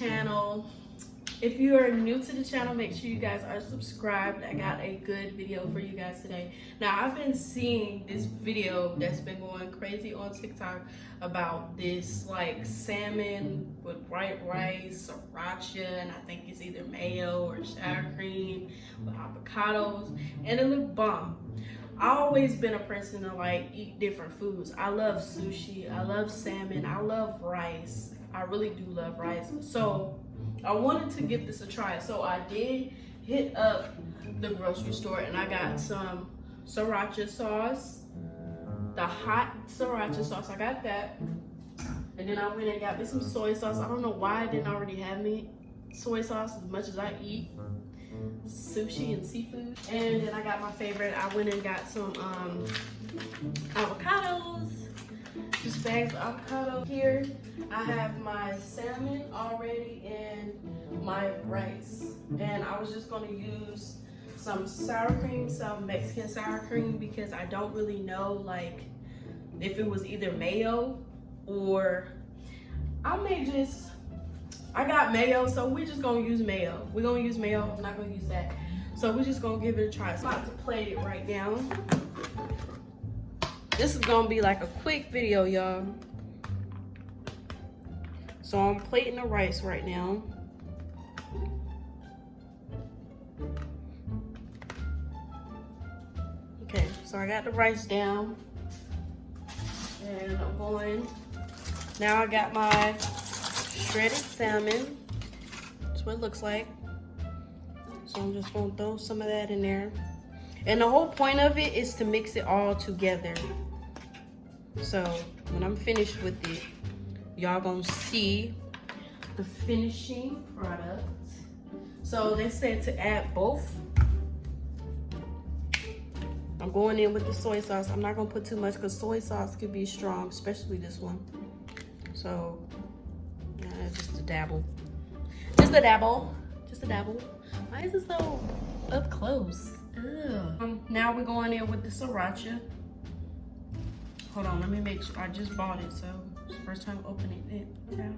channel. If you are new to the channel, make sure you guys are subscribed. I got a good video for you guys today. Now, I've been seeing this video that's been going crazy on TikTok about this like salmon with white rice, sriracha, and I think it's either mayo or sour cream with avocados, and it looked bomb. I've always been a person to like eat different foods. I love sushi, I love salmon, I love rice. I really do love rice. So I wanted to give this a try. So I did hit up the grocery store and I got some Siracha sauce, the hot Siracha sauce. I got that. And then I went and got me some soy sauce. I don't know why I didn't already have me soy sauce as much as I eat sushi and seafood. And then I got my favorite. I went and got some avocados. Just bags of avocado here. I have my salmon already and my rice. And I was just gonna use some sour cream, some Mexican sour cream, because I don't really know like if it was either mayo or I got mayo, so we're just gonna use mayo. We're gonna use mayo, I'm not gonna use that. So we're just gonna give it a try. So I'm about to plate it right now. This is gonna be like a quick video, y'all. So I'm plating the rice right now. Okay, so I got the rice down. And I'm going, now I got my shredded salmon. That's what it looks like. So I'm just gonna throw some of that in there. And the whole point of it is to mix it all together. So when I'm finished with it, y'all gonna see the finishing product. So they said to add both. I'm going in with the soy sauce. I'm not gonna put too much because soy sauce could be strong, especially this one. So just a dabble. Just a dabble. Just a dabble. Why is it so up close? Ew. Now we're going in with the sriracha. Hold on, let me make sure. I just bought it, so it's the first time opening it now.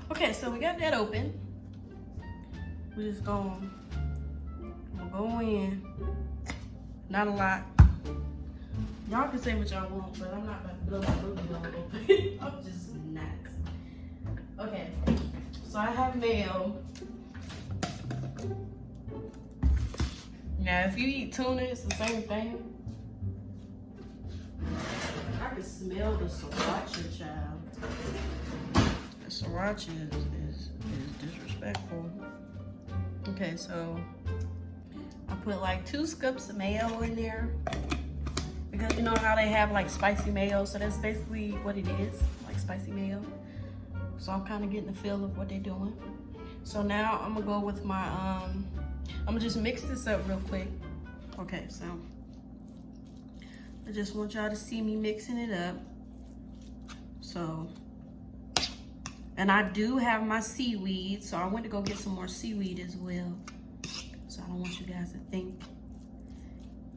Okay, so we got that open. We're just going to go in. Not a lot. Y'all can say what y'all want, but I'm not about to blow my movie all open. I'm just not. Okay, so I have mayo. Now, if you eat tuna, it's the same thing. I can smell the sriracha, child. The sriracha is disrespectful. Okay, so I put like 2 scoops of mayo in there. Because you know how they have like spicy mayo, so that's basically what it is, like spicy mayo. So I'm kind of getting the feel of what they're doing. So now I'm gonna go with my, I'm gonna just mix this up real quick. Okay, so I just want y'all to see me mixing it up. So, and I do have my seaweed, so I went to go get some more seaweed as well. So I don't want you guys to think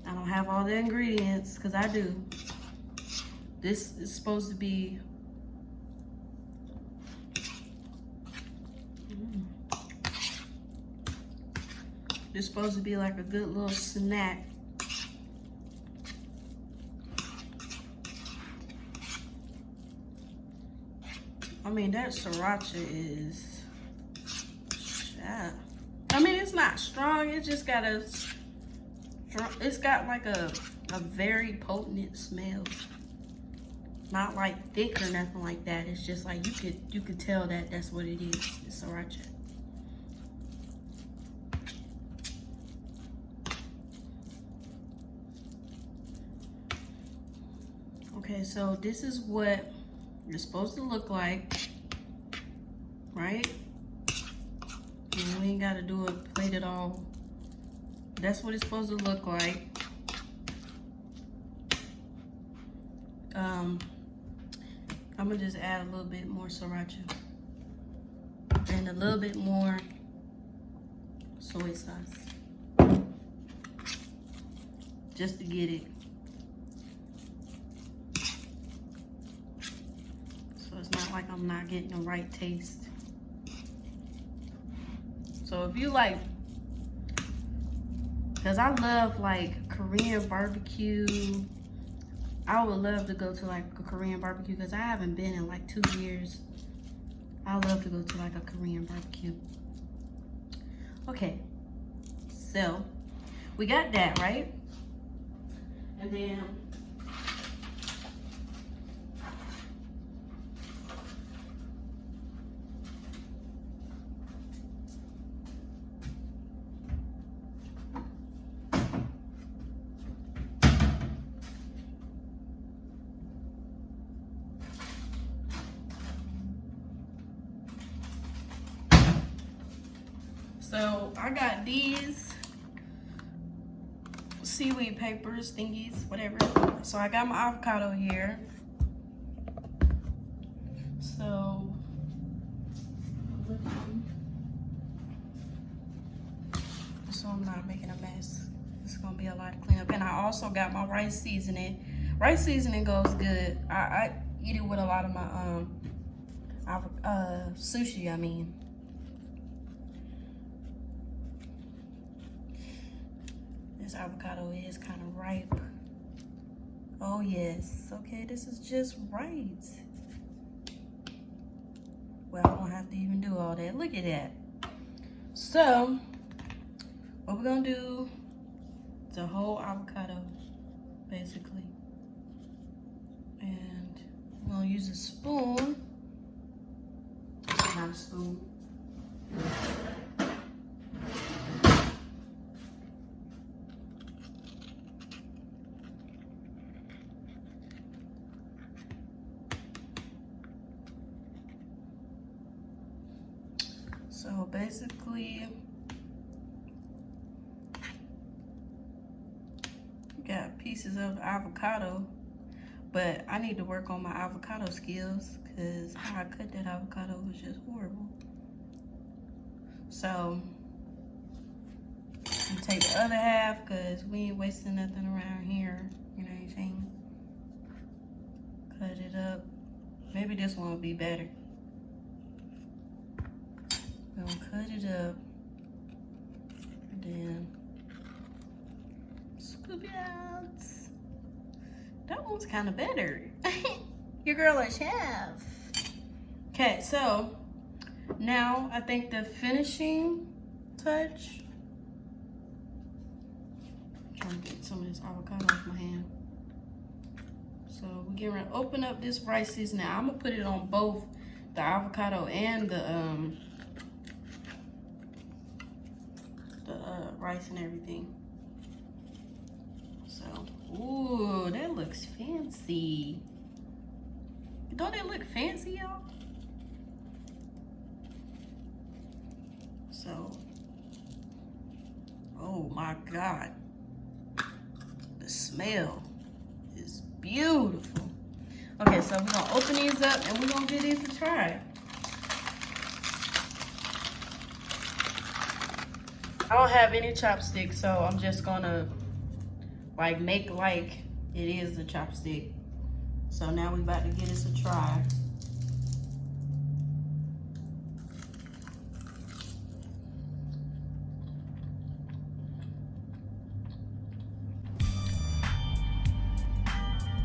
I don't have all the ingredients, because I do. This is supposed to be It's supposed to be like a good little snack. I mean, that sriracha is, yeah. I mean, it's not strong. It just got it's got like a very potent smell. Not like thick or nothing like that. It's just like you could tell that that's what it is. It's sriracha. Okay, so this is what it's supposed to look like, right? And we ain't gotta do it, plate it all. That's what it's supposed to look like. I'm gonna just add a little bit more sriracha and a little bit more soy sauce, just to get it. So it's not like I'm not getting the right taste. So if you like, because I love like Korean barbecue. I would love to go to like a Korean barbecue because I haven't been in like 2 years. I love to go to like a Korean barbecue. Okay, so we got that, right? And then so I got these seaweed papers, thingies, whatever. So I got my avocado here. So I'm not making a mess. It's gonna be a lot of cleanup. And I also got my rice seasoning. Rice seasoning goes good. I eat it with a lot of my sushi, I mean. This avocado is kind of ripe. Oh yes, okay, this is just right. Well, I don't have to even do all that. Look at that. So, what we're gonna do, the whole avocado, basically. And we're gonna use a spoon. Not a spoon. So basically, got pieces of avocado, but I need to work on my avocado skills because how I cut that avocado was just horrible. So you take the other half because we ain't wasting nothing around here. You know what I'm saying? Cut it up. Maybe this one will be better. We'll cut it up and then scoop it out. That one's kind of better. Your girl a chef. Okay, so now I think the finishing touch. I'm trying to get some of this avocado off my hand. So we're getting ready to open up this rice seasoning. I'm gonna put it on both the avocado and the rice and everything. So, ooh, that looks fancy. Don't it look fancy, y'all? So, oh my God. The smell is beautiful. Okay, so we're gonna open these up and we're gonna give these a try. I don't have any chopsticks, so I'm just gonna like make like it is a chopstick. So now we about to give this a try.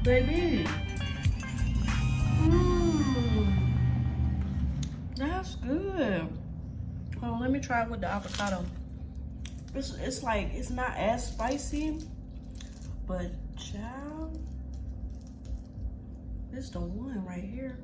Baby. That's good. Oh, let me try it with the avocado. It's like, it's not as spicy, but child, this the one right here.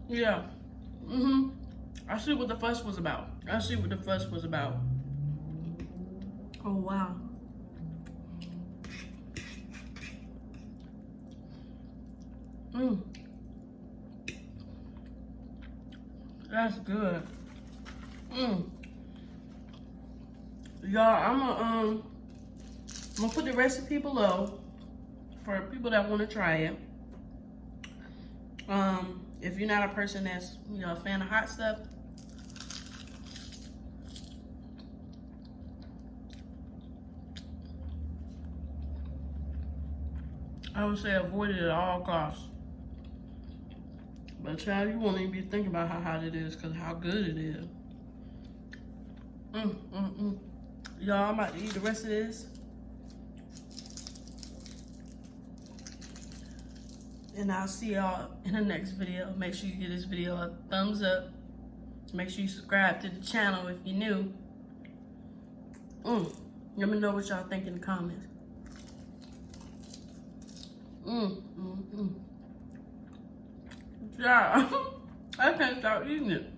Yeah. I see what the fuss was about. I see what the fuss was about. Oh, wow. That's good. Y'all, I'm gonna put the recipe below for people that want to try it. If you're not a person that's, you know, a fan of hot stuff, I would say avoid it at all costs. But child, you won't even be thinking about how hot it is because how good it is. Y'all, I'm about to eat the rest of this. And I'll see y'all in the next video. Make sure you give this video a thumbs up. Make sure you subscribe to the channel if you're new. Let me know what y'all think in the comments. Yeah, I can't stop eating it.